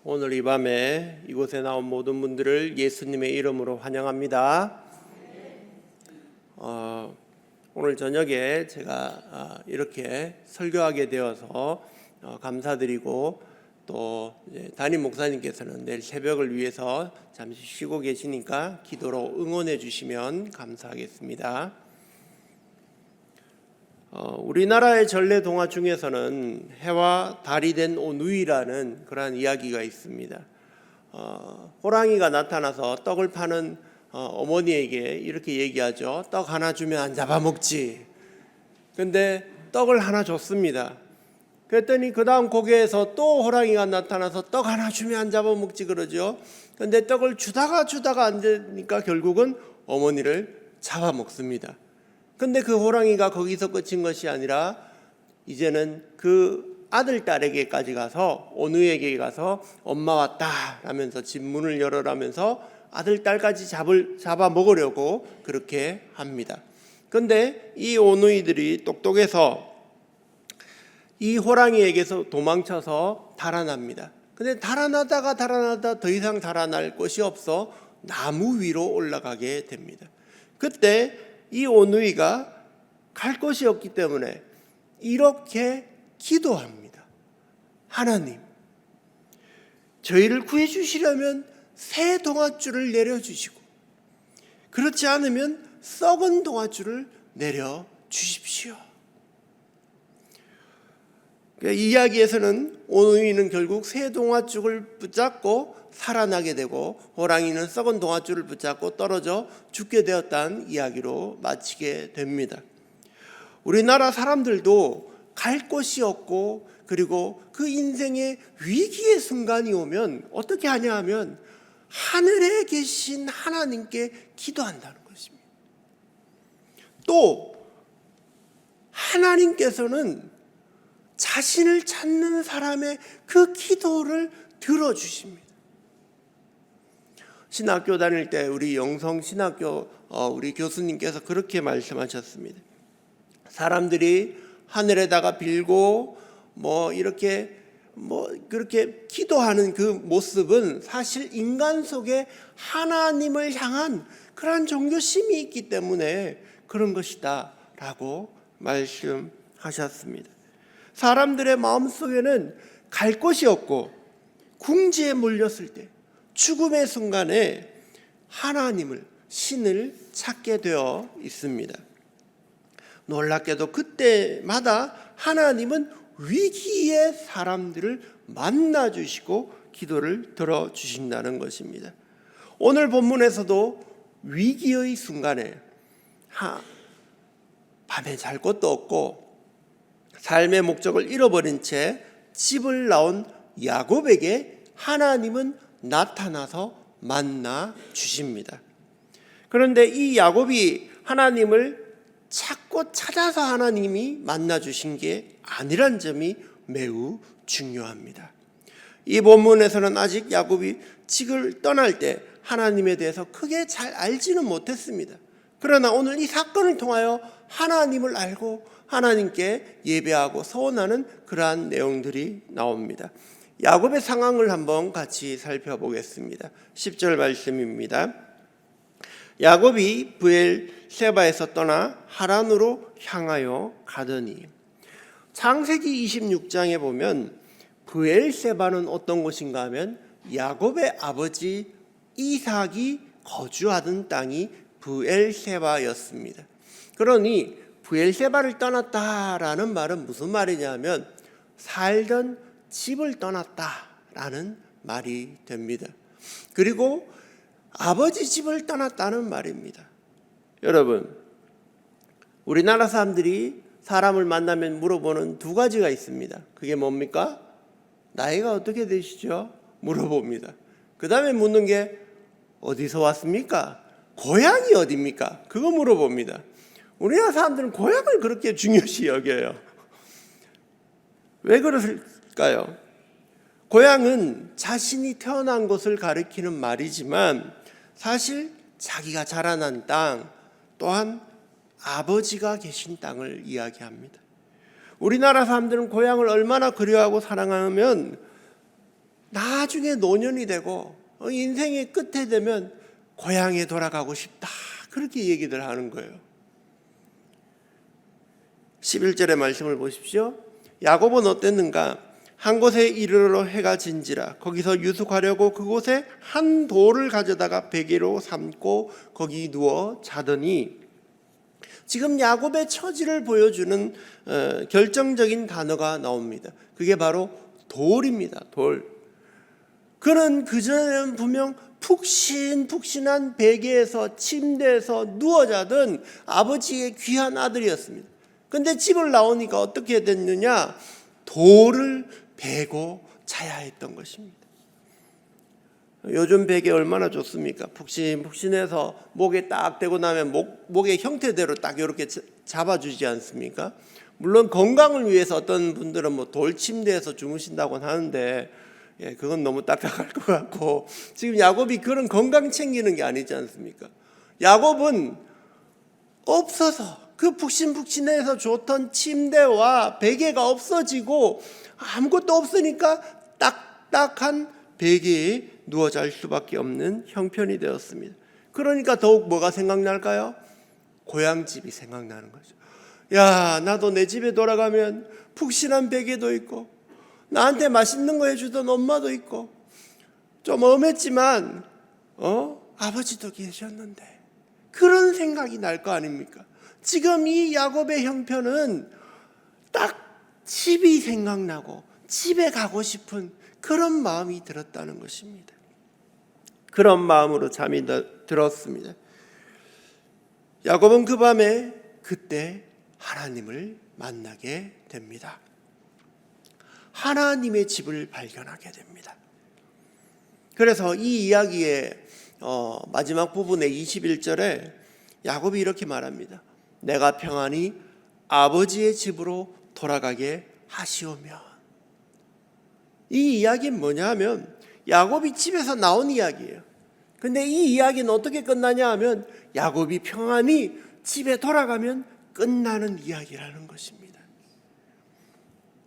오늘 이 밤에 이곳에 나온 모든 분들을 예수님의 이름으로 환영합니다. 오늘 저녁에 제가 이렇게 설교하게 되어서 감사드리고 또 담임 목사님께서는 내일 새벽을 위해서 잠시 쉬고 계시니까 기도로 응원해 주시면 감사하겠습니다. 우리나라의 전래 동화 중에서는 해와 달이 된 오누이라는 그러한 이야기가 있습니다. 호랑이가 나타나서 떡을 파는 어머니에게 이렇게 얘기하죠. 떡 하나 주면 안 잡아먹지. 근데 떡을 하나 줬습니다. 그랬더니 그 다음 고개에서 또 호랑이가 나타나서 떡 하나 주면 안 잡아먹지 그러죠. 근데 떡을 주다가 안 되니까 결국은 어머니를 잡아먹습니다. 근데 그 호랑이가 거기서 끝인 것이 아니라 이제는 그 아들 딸에게까지 가서 오누이에게 가서 엄마 왔다 라면서 집 문을 열어라면서 아들 딸까지 잡아 먹으려고 그렇게 합니다. 근데 이 오누이들이 똑똑해서 이 호랑이에게서 도망쳐서 달아납니다. 근데 달아나다 더 이상 달아날 곳이 없어 나무 위로 올라가게 됩니다. 그때 이 오누이가 갈 곳이 없기 때문에 이렇게 기도합니다. 하나님, 저희를 구해주시려면 새 동아줄을 내려주시고 그렇지 않으면 썩은 동아줄을 내려주십시오. 이 이야기에서는 오누이는 결국 새 동아줄을 붙잡고 살아나게 되고 호랑이는 썩은 동아줄을 붙잡고 떨어져 죽게 되었다는 이야기로 마치게 됩니다. 우리나라 사람들도 갈 곳이 없고 그리고 그 인생의 위기의 순간이 오면 어떻게 하냐 하면 하늘에 계신 하나님께 기도한다는 것입니다. 또 하나님께서는 자신을 찾는 사람의 그 기도를 들어주십니다. 신학교 다닐 때 우리 영성 신학교 우리 교수님께서 그렇게 말씀하셨습니다. 사람들이 하늘에다가 빌고 그렇게 기도하는 그 모습은 사실 인간 속에 하나님을 향한 그런 종교심이 있기 때문에 그런 것이다라고 말씀하셨습니다. 사람들의 마음속에는 갈 곳이 없고 궁지에 몰렸을 때 죽음의 순간에 하나님을, 신을 찾게 되어 있습니다. 놀랍게도 그때마다 하나님은 위기의 사람들을 만나주시고 기도를 들어주신다는 것입니다. 오늘 본문에서도 위기의 순간에 밤에 잘 곳도 없고 삶의 목적을 잃어버린 채 집을 나온 야곱에게 하나님은 나타나서 만나 주십니다. 그런데 이 야곱이 하나님을 찾아서 하나님이 만나 주신 게 아니란 점이 매우 중요합니다. 이 본문에서는 아직 야곱이 집을 떠날 때 하나님에 대해서 크게 잘 알지는 못했습니다. 그러나 오늘 이 사건을 통하여 하나님을 알고 하나님께 예배하고 서원하는 그러한 내용들이 나옵니다. 야곱의 상황을 한번 같이 살펴보겠습니다. 10절 말씀입니다. 야곱이 브엘세바에서 떠나 하란으로 향하여 가더니. 창세기 26장에 보면 브엘세바는 어떤 곳인가 하면 야곱의 아버지 이삭이 거주하던 땅이 브엘세바였습니다. 그러니 브엘세바를 떠났다라는 말은 무슨 말이냐면 살던 집을 떠났다라는 말이 됩니다. 그리고 아버지 집을 떠났다는 말입니다. 여러분, 우리나라 사람들이 사람을 만나면 물어보는 두 가지가 있습니다. 그게 뭡니까? 나이가 어떻게 되시죠? 물어봅니다. 그 다음에 묻는 게 어디서 왔습니까? 고향이 어디입니까? 그거 물어봅니다. 우리나라 사람들은 고향을 그렇게 중요시 여겨요. 왜 그럴까요? 고향은 자신이 태어난 곳을 가리키는 말이지만 사실 자기가 자라난 땅 또한 아버지가 계신 땅을 이야기합니다. 우리나라 사람들은 고향을 얼마나 그리워하고 사랑하면 나중에 노년이 되고 인생의 끝에 되면 고향에 돌아가고 싶다, 그렇게 얘기들 하는 거예요. 11절의 말씀을 보십시오. 야곱은 어땠는가? 한 곳에 이르러 해가 진지라 거기서 유숙하려고 그곳에 한 돌을 가져다가 베개로 삼고 거기 누워 자더니, 지금 야곱의 처지를 보여주는 결정적인 단어가 나옵니다. 그게 바로 돌입니다. 돌. 그는 그전에는 분명 푹신푹신한 베개에서 침대에서 누워 자던 아버지의 귀한 아들이었습니다. 근데 집을 나오니까 어떻게 됐느냐? 돌을 베고 자야 했던 것입니다. 요즘 베개 얼마나 좋습니까? 푹신푹신해서 목에 딱 대고 나면 목의 형태대로 딱 이렇게 잡아주지 않습니까? 물론 건강을 위해서 어떤 분들은 뭐 돌침대에서 주무신다고 하는데, 그건 너무 딱딱할 것 같고, 지금 야곱이 그런 건강 챙기는 게 아니지 않습니까? 야곱은 없어서 그 푹신푹신해서 좋던 침대와 베개가 없어지고 아무것도 없으니까 딱딱한 베개에 누워 잘 수밖에 없는 형편이 되었습니다. 그러니까 더욱 뭐가 생각날까요? 고향집이 생각나는 거죠. 야, 나도 내 집에 돌아가면 푹신한 베개도 있고 나한테 맛있는 거 해주던 엄마도 있고 좀 엄했지만 아버지도 계셨는데, 그런 생각이 날 거 아닙니까? 지금 이 야곱의 형편은 딱 집이 생각나고 집에 가고 싶은 그런 마음이 들었다는 것입니다. 그런 마음으로 잠이 들었습니다. 야곱은 그 밤에 그때 하나님을 만나게 됩니다. 하나님의 집을 발견하게 됩니다. 그래서 이 이야기의 마지막 부분의 21절에 야곱이 이렇게 말합니다. 내가 평안히 아버지의 집으로 돌아가게 하시오며. 이 이야기는 뭐냐 하면 야곱이 집에서 나온 이야기예요. 근데 이 이야기는 어떻게 끝나냐 하면 야곱이 평안히 집에 돌아가면 끝나는 이야기라는 것입니다.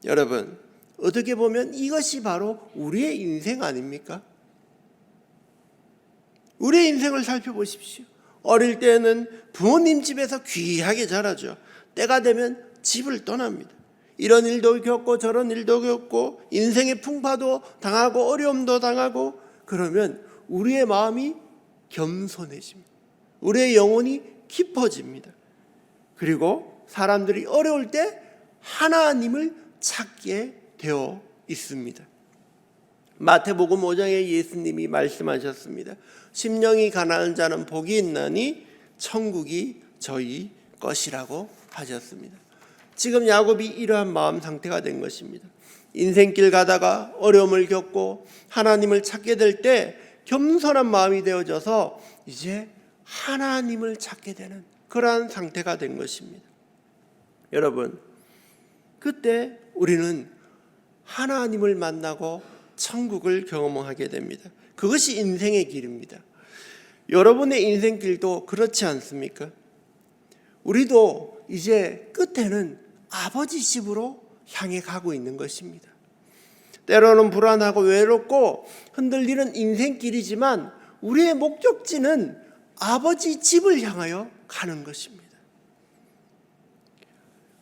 여러분, 어떻게 보면 이것이 바로 우리의 인생 아닙니까? 우리의 인생을 살펴보십시오. 어릴 때는 부모님 집에서 귀하게 자라죠. 때가 되면 집을 떠납니다. 이런 일도 겪고 저런 일도 겪고 인생의 풍파도 당하고 어려움도 당하고, 그러면 우리의 마음이 겸손해집니다. 우리의 영혼이 깊어집니다. 그리고 사람들이 어려울 때 하나님을 찾게 되어 있습니다. 마태복음 5장에 예수님이 말씀하셨습니다. 심령이 가난한 자는 복이 있나니 천국이 저희 것이라고 하셨습니다. 지금 야곱이 이러한 마음 상태가 된 것입니다. 인생길 가다가 어려움을 겪고 하나님을 찾게 될 때 겸손한 마음이 되어져서 이제 하나님을 찾게 되는 그러한 상태가 된 것입니다. 여러분, 그때 우리는 하나님을 만나고 천국을 경험하게 됩니다. 그것이 인생의 길입니다. 여러분의 인생길도 그렇지 않습니까? 우리도 이제 끝에는 아버지 집으로 향해 가고 있는 것입니다. 때로는 불안하고 외롭고 흔들리는 인생길이지만 우리의 목적지는 아버지 집을 향하여 가는 것입니다.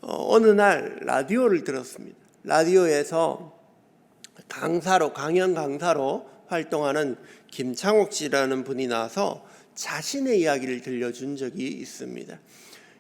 어느 날 라디오를 들었습니다. 라디오에서 강연 강사로 활동하는 김창옥 씨라는 분이 나와서 자신의 이야기를 들려준 적이 있습니다.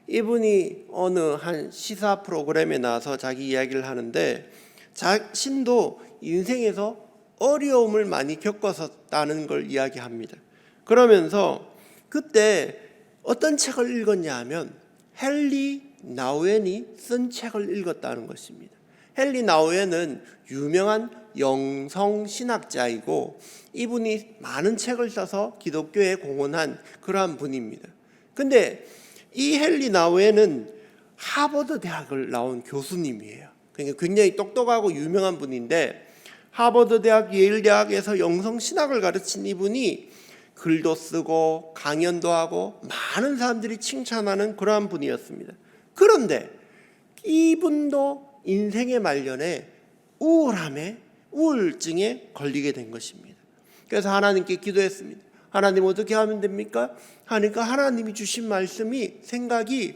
이분이 어느 한 시사 프로그램에 나와서 자기 이야기를 하는데, 자신도 인생에서 어려움을 많이 겪었었다는 걸 이야기합니다. 그러면서 그때 어떤 책을 읽었냐 하면 헨리 나우엔이 쓴 책을 읽었다는 것입니다. 헨리 나우엔은 유명한 영성신학자이고 이분이 많은 책을 써서 기독교에 공헌한 그러한 분입니다. 근데 이 헨리 나우엔은 하버드 대학을 나온 교수님이에요. 그러니까 굉장히 똑똑하고 유명한 분인데, 하버드 대학, 예일 대학에서 영성신학을 가르친 이분이 글도 쓰고 강연도 하고 많은 사람들이 칭찬하는 그러한 분이었습니다. 그런데 이분도 인생의 말년에 우울함에 우울증에 걸리게 된 것입니다. 그래서 하나님께 기도했습니다. 하나님 어떻게 하면 됩니까? 하니까 하나님이 주신 말씀이 생각이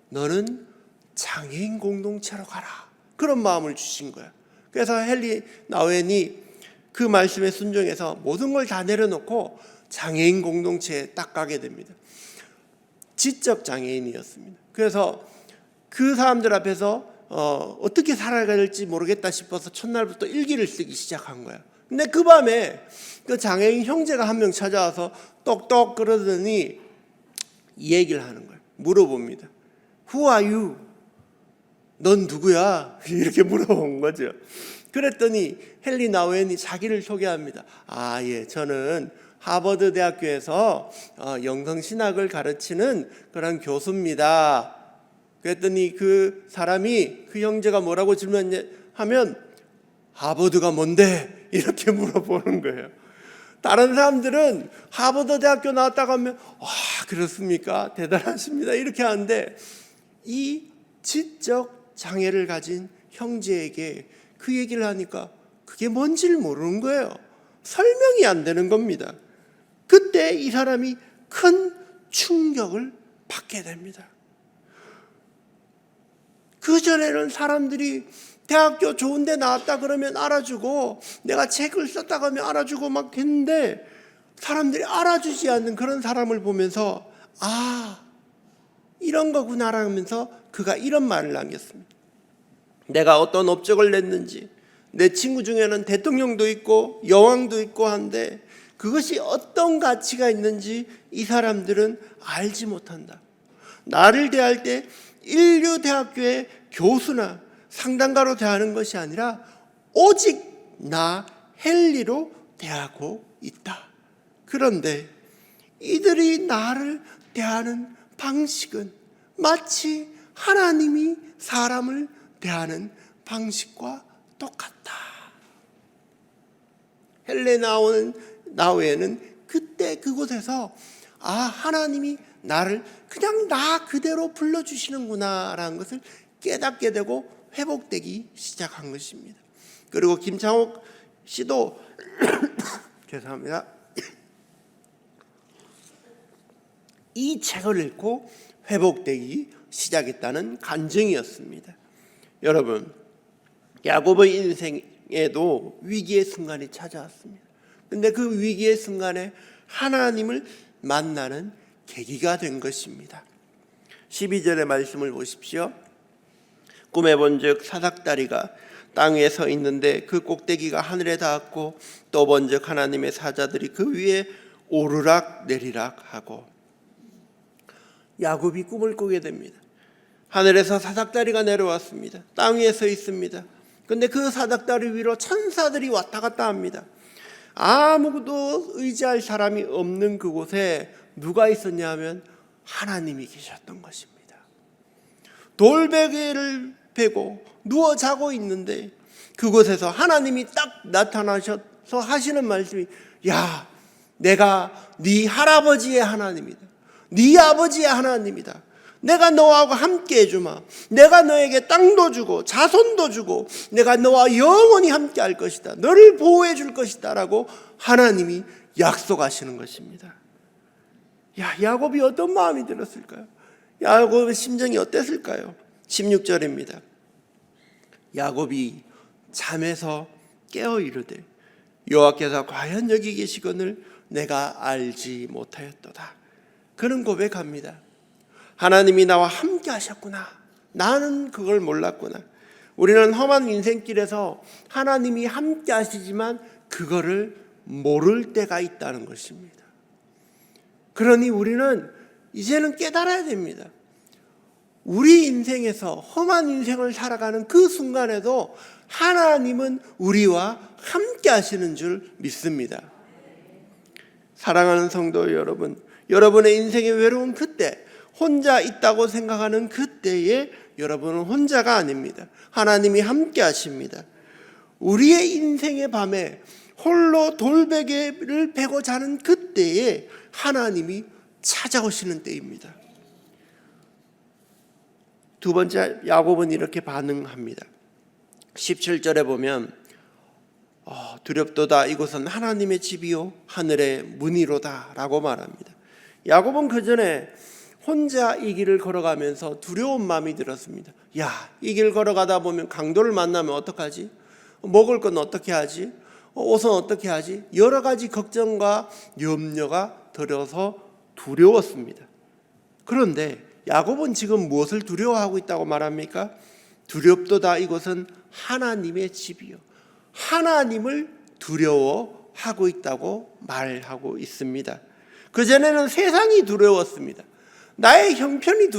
너는 장애인 공동체로 가라. 그런 마음을 주신 거야. 그래서 헨리 나우엔이 그 말씀에 순종해서 모든 걸 다 내려놓고 장애인 공동체에 딱 가게 됩니다. 지적 장애인이었습니다. 그래서 그 사람들 앞에서 어떻게 살아가야 될지 모르겠다 싶어서 첫날부터 일기를 쓰기 시작한 거야. 근데 그 밤에 그 장애인 형제가 한 명 찾아와서 똑똑 그러더니 이 얘기를 하는 거예요. 물어봅니다. Who are you? 넌 누구야? 이렇게 물어본 거죠. 그랬더니 헨리 나우엔이 자기를 소개합니다. 예, 저는 하버드 대학교에서 영성신학을 가르치는 그런 교수입니다. 그랬더니 그 사람이, 그 형제가 뭐라고 질문하면 하버드가 뭔데? 이렇게 물어보는 거예요. 다른 사람들은 하버드 대학교 나왔다고 하면 그렇습니까? 대단하십니다. 이렇게 하는데 이 지적 장애를 가진 형제에게 그 얘기를 하니까 그게 뭔지를 모르는 거예요. 설명이 안 되는 겁니다. 그때 이 사람이 큰 충격을 받게 됩니다. 그전에는 사람들이 대학교 좋은 데 나왔다 그러면 알아주고 내가 책을 썼다고 하면 알아주고 막 했는데 사람들이 알아주지 않는 그런 사람을 보면서 이런 거구나 하면서 그가 이런 말을 남겼습니다. 내가 어떤 업적을 냈는지, 내 친구 중에는 대통령도 있고 여왕도 있고 한데 그것이 어떤 가치가 있는지 이 사람들은 알지 못한다. 나를 대할 때 인류대학교의 교수나 상담가로 대하는 것이 아니라 오직 나 헨리로 대하고 있다. 그런데 이들이 나를 대하는 방식은 마치 하나님이 사람을 대하는 방식과 똑같다. 헨리 나우엔은 그때 그곳에서 하나님이 나를 그냥 나 그대로 불러주시는구나 라는 것을 깨닫게 되고 회복되기 시작한 것입니다. 그리고 김창옥 씨도 죄송합니다. 이 책을 읽고 회복되기 시작했다는 간증이었습니다. 여러분, 야곱의 인생에도 위기의 순간이 찾아왔습니다. 근데 그 위기의 순간에 하나님을 만나는 계기가 된 것입니다. 12절의 말씀을 보십시오. 꿈에 본즉 사닥다리가 땅 위에 서 있는데 그 꼭대기가 하늘에 닿았고 또 본즉 하나님의 사자들이 그 위에 오르락 내리락 하고. 야곱이 꿈을 꾸게 됩니다. 하늘에서 사닥다리가 내려왔습니다. 땅 위에 서 있습니다. 그런데 그 사닥다리 위로 천사들이 왔다 갔다 합니다. 아무도 의지할 사람이 없는 그곳에 누가 있었냐 하면 하나님이 계셨던 것입니다. 돌베개를 베고 누워 자고 있는데 그곳에서 하나님이 딱 나타나셔서 하시는 말씀이 내가 네 할아버지의 하나님이다. 네 아버지의 하나님이다. 내가 너하고 함께 해주마. 내가 너에게 땅도 주고 자손도 주고 내가 너와 영원히 함께 할 것이다. 너를 보호해 줄 것이다 라고 하나님이 약속하시는 것입니다. 야곱이 어떤 마음이 들었을까요? 야곱의 심정이 어땠을까요? 16절입니다. 야곱이 잠에서 깨어 이르되 여호와께서 과연 여기 계시거늘 내가 알지 못하였도다. 그는 고백합니다. 하나님이 나와 함께 하셨구나. 나는 그걸 몰랐구나. 우리는 험한 인생길에서 하나님이 함께 하시지만 그거를 모를 때가 있다는 것입니다. 그러니 우리는 이제는 깨달아야 됩니다. 우리 인생에서 험한 인생을 살아가는 그 순간에도 하나님은 우리와 함께 하시는 줄 믿습니다. 사랑하는 성도 여러분, 여러분의 인생의 외로운 그때, 혼자 있다고 생각하는 그때에 여러분은 혼자가 아닙니다. 하나님이 함께 하십니다. 우리의 인생의 밤에 홀로 돌베개를 베고 자는 그때에 하나님이 찾아오시는 때입니다. 두 번째, 야곱은 이렇게 반응합니다. 17절에 보면 두렵도다 이곳은 하나님의 집이요 하늘의 문이로다 라고 말합니다. 야곱은 그 전에 혼자 이 길을 걸어가면서 두려운 마음이 들었습니다. 이 길 걸어가다 보면 강도를 만나면 어떡하지? 먹을 건 어떻게 하지? 옷은 어떻게 하지? 여러 가지 걱정과 염려가 들어서 두려웠습니다. 그런데 야곱은 지금 무엇을 두려워하고 있다고 말합니까? 두렵도다 이곳은 하나님의 집이요. 하나님을 두려워하고 있다고 말하고 있습니다. 그전에는 세상이 두려웠습니다. 나의 형편이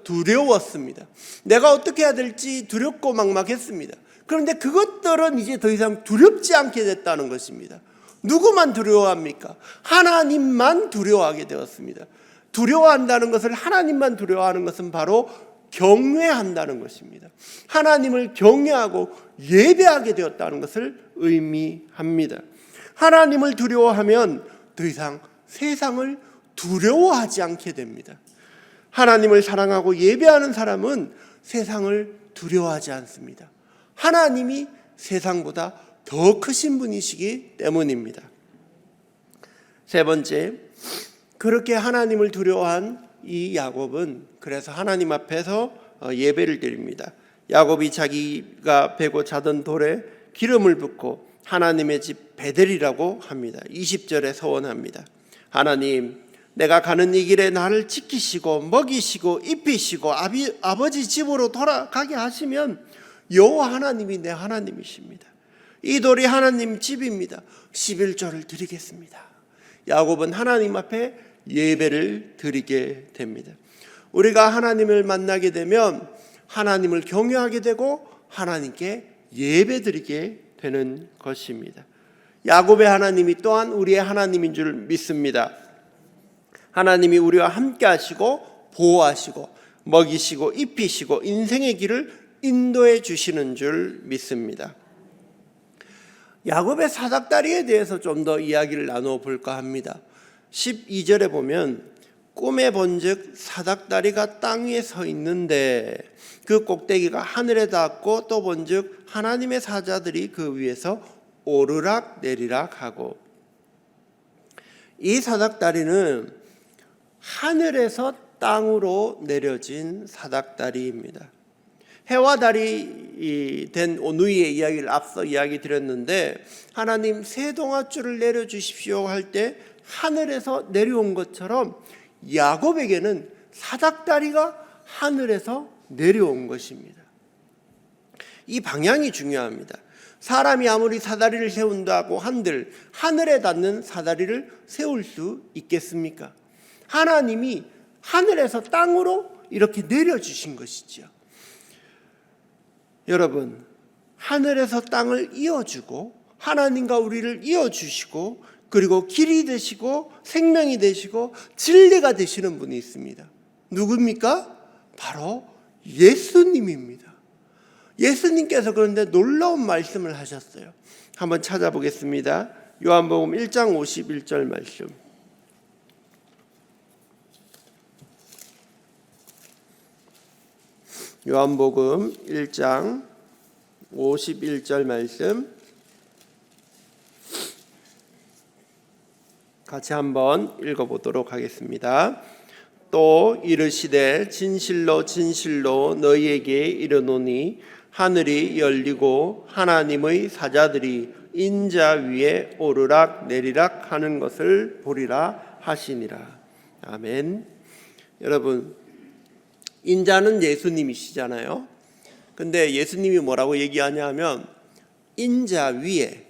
두려웠습니다. 내가 어떻게 해야 될지 두렵고 막막했습니다. 그런데 그것들은 이제 더 이상 두렵지 않게 됐다는 것입니다. 누구만 두려워합니까? 하나님만 두려워하게 되었습니다. 두려워한다는 것을, 하나님만 두려워하는 것은 바로 경외한다는 것입니다. 하나님을 경외하고 예배하게 되었다는 것을 의미합니다. 하나님을 두려워하면 더 이상 세상을 두려워하지 않게 됩니다. 하나님을 사랑하고 예배하는 사람은 세상을 두려워하지 않습니다. 하나님이 세상보다 더 크신 분이시기 때문입니다. 세 번째, 그렇게 하나님을 두려워한 이 야곱은 그래서 하나님 앞에서 예배를 드립니다. 야곱이 자기가 베고 자던 돌에 기름을 붓고 하나님의 집 베델이라고 합니다. 20절에 서원합니다. 하나님, 내가 가는 이 길에 나를 지키시고 먹이시고 입히시고 아버지 집으로 돌아가게 하시면 여호와 하나님이 내 하나님이십니다. 이 돌이 하나님 집입니다. 11조를 드리겠습니다. 야곱은 하나님 앞에 예배를 드리게 됩니다. 우리가 하나님을 만나게 되면 하나님을 경외하게 되고 하나님께 예배드리게 되는 것입니다. 야곱의 하나님이 또한 우리의 하나님인 줄 믿습니다. 하나님이 우리와 함께 하시고 보호하시고 먹이시고 입히시고 인생의 길을 인도해 주시는 줄 믿습니다. 야곱의 사닥다리에 대해서 좀 더 이야기를 나누어 볼까 합니다. 12절에 보면 꿈에 본즉 사닥다리가 땅 위에 서 있는데 그 꼭대기가 하늘에 닿았고 또 본즉 하나님의 사자들이 그 위에서 오르락 내리락 하고, 이 사닥다리는 하늘에서 땅으로 내려진 사닥다리입니다. 해와 달이 된 오누이의 이야기를 앞서 이야기 드렸는데, 하나님 새 동아줄을 내려주십시오 할 때 하늘에서 내려온 것처럼 야곱에게는 사닥다리가 하늘에서 내려온 것입니다. 이 방향이 중요합니다. 사람이 아무리 사다리를 세운다고 한들 하늘에 닿는 사다리를 세울 수 있겠습니까? 하나님이 하늘에서 땅으로 이렇게 내려주신 것이죠. 여러분, 하늘에서 땅을 이어주고 하나님과 우리를 이어주시고 그리고 길이 되시고 생명이 되시고 진리가 되시는 분이 있습니다. 누굽니까? 바로 예수님입니다. 예수님께서 그런데 놀라운 말씀을 하셨어요. 한번 찾아보겠습니다. 요한복음 1장 51절 말씀. 요한복음 1장 51절 말씀 같이 한번 읽어보도록 하겠습니다. 또 이르시되 진실로 진실로 너희에게 이르노니 하늘이 열리고 하나님의 사자들이 인자 위에 오르락 내리락 하는 것을 보리라 하시니라. 아멘. 여러분, 인자는 예수님이시잖아요. 근데 예수님이 뭐라고 얘기하냐면 인자 위에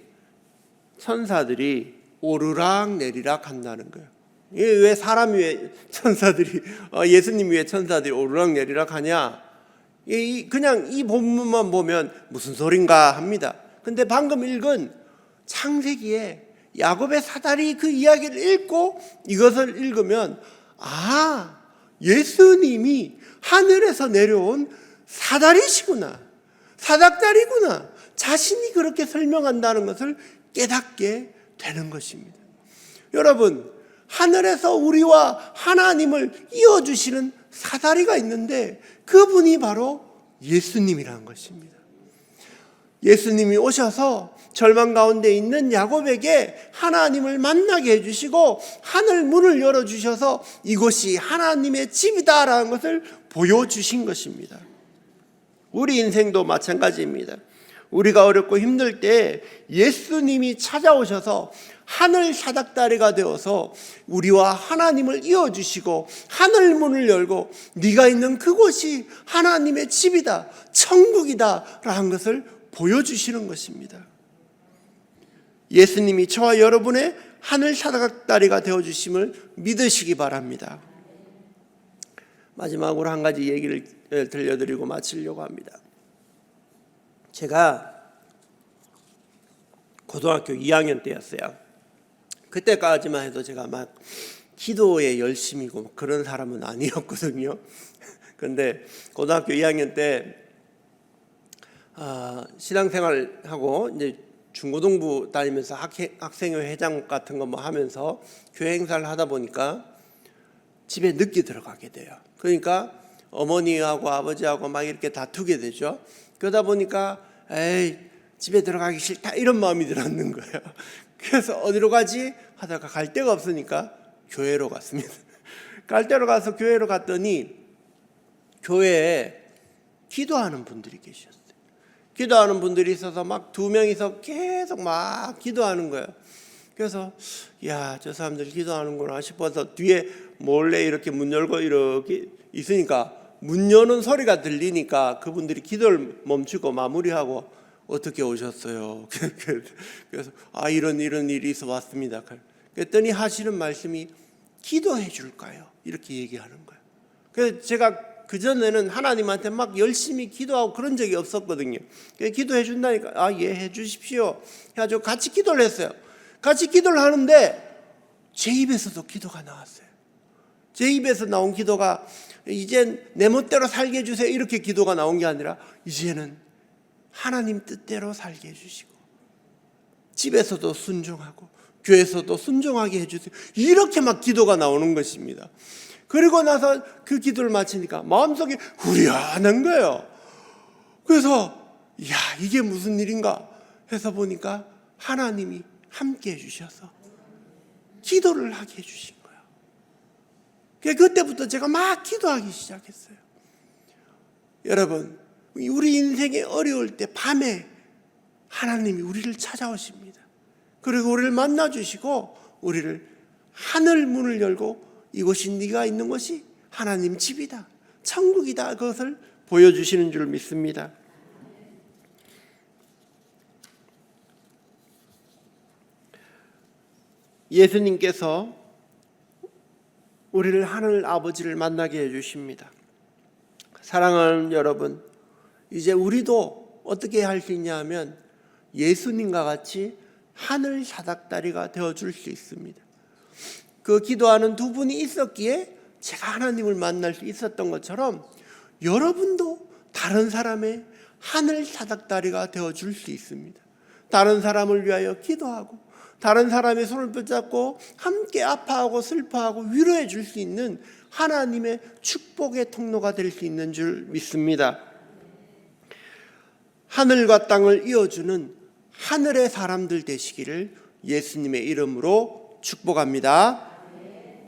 천사들이 오르락 내리락 한다는 거예요. 왜 사람 위에 천사들이 예수님 위에 천사들이 오르락 내리락 하냐? 그냥 이 본문만 보면 무슨 소린가 합니다. 근데 방금 읽은 창세기에 야곱의 사다리 그 이야기를 읽고 이것을 읽으면 예수님이 하늘에서 내려온 사다리시구나, 사닥다리구나, 자신이 그렇게 설명한다는 것을 깨닫게 되는 것입니다. 여러분, 하늘에서 우리와 하나님을 이어주시는 사다리가 있는데 그분이 바로 예수님이라는 것입니다. 예수님이 오셔서 절망 가운데 있는 야곱에게 하나님을 만나게 해주시고 하늘 문을 열어주셔서 이곳이 하나님의 집이다라는 것을 보여주신 것입니다. 우리 인생도 마찬가지입니다. 우리가 어렵고 힘들 때 예수님이 찾아오셔서 하늘 사닥다리가 되어서 우리와 하나님을 이어주시고 하늘 문을 열고 네가 있는 그곳이 하나님의 집이다, 천국이다 라는 것을 보여주시는 것입니다. 예수님이 저와 여러분의 하늘 사닥다리가 되어주심을 믿으시기 바랍니다. 마지막으로 한 가지 얘기를 들려드리고 마치려고 합니다. 제가 고등학교 2학년 때였어요. 그때까지만 해도 제가 막 기도에 열심이고 그런 사람은 아니었거든요. 그런데 고등학교 2학년 때 신앙생활하고 이제 중고등부 다니면서 학생회 회장 같은 거 뭐 하면서 교회 행사를 하다 보니까 집에 늦게 들어가게 돼요. 그러니까 어머니하고 아버지하고 막 이렇게 다투게 되죠. 그러다 보니까 에이 집에 들어가기 싫다 이런 마음이 들었는 거예요. 그래서 어디로 가지 하다가 갈 데가 없으니까 교회로 갔습니다. 갈 데로 가서 교회로 갔더니 교회에 기도하는 분들이 계셨어요. 기도하는 분들이 있어서 막 2명이서 계속 막 기도하는 거예요. 그래서 야, 저 사람들 기도하는구나 싶어서 뒤에 몰래 이렇게 문 열고 이렇게 있으니까 문 여는 소리가 들리니까 그분들이 기도를 멈추고 마무리하고 어떻게 오셨어요? 그래서 이런 일이 있어 왔습니다. 그랬더니 하시는 말씀이 기도해 줄까요? 이렇게 얘기하는 거예요. 그래서 제가 그전에는 하나님한테 막 열심히 기도하고 그런 적이 없었거든요. 기도해 준다니까 예 해주십시오 해가지고 같이 기도를 했어요. 같이 기도를 하는데 제 입에서도 기도가 나왔어요. 제 입에서 나온 기도가 이젠 내 멋대로 살게 해주세요 이렇게 기도가 나온 게 아니라 이제는 하나님 뜻대로 살게 해주시고 집에서도 순종하고 교회에서도 순종하게 해주세요 이렇게 막 기도가 나오는 것입니다. 그리고 나서 그 기도를 마치니까 마음속에 후련한 거예요. 그래서 야, 이게 무슨 일인가 해서 보니까 하나님이 함께 해주셔서 기도를 하게 해주신 거예요. 그때부터 제가 막 기도하기 시작했어요. 여러분, 우리 인생이 어려울 때 밤에 하나님이 우리를 찾아오십니다. 그리고 우리를 만나주시고 우리를 하늘 문을 열고 이곳이 네가 있는 곳이 하나님 집이다, 천국이다 그것을 보여주시는 줄 믿습니다. 예수님께서 우리를 하늘 아버지를 만나게 해주십니다. 사랑하는 여러분, 이제 우리도 어떻게 할 수 있냐 하면 예수님과 같이 하늘 사닥다리가 되어줄 수 있습니다. 그 기도하는 두 분이 있었기에 제가 하나님을 만날 수 있었던 것처럼 여러분도 다른 사람의 하늘 사닥다리가 되어줄 수 있습니다. 다른 사람을 위하여 기도하고 다른 사람의 손을 붙잡고 함께 아파하고 슬퍼하고 위로해 줄 수 있는 하나님의 축복의 통로가 될 수 있는 줄 믿습니다. 하늘과 땅을 이어주는 하늘의 사람들 되시기를 예수님의 이름으로 축복합니다.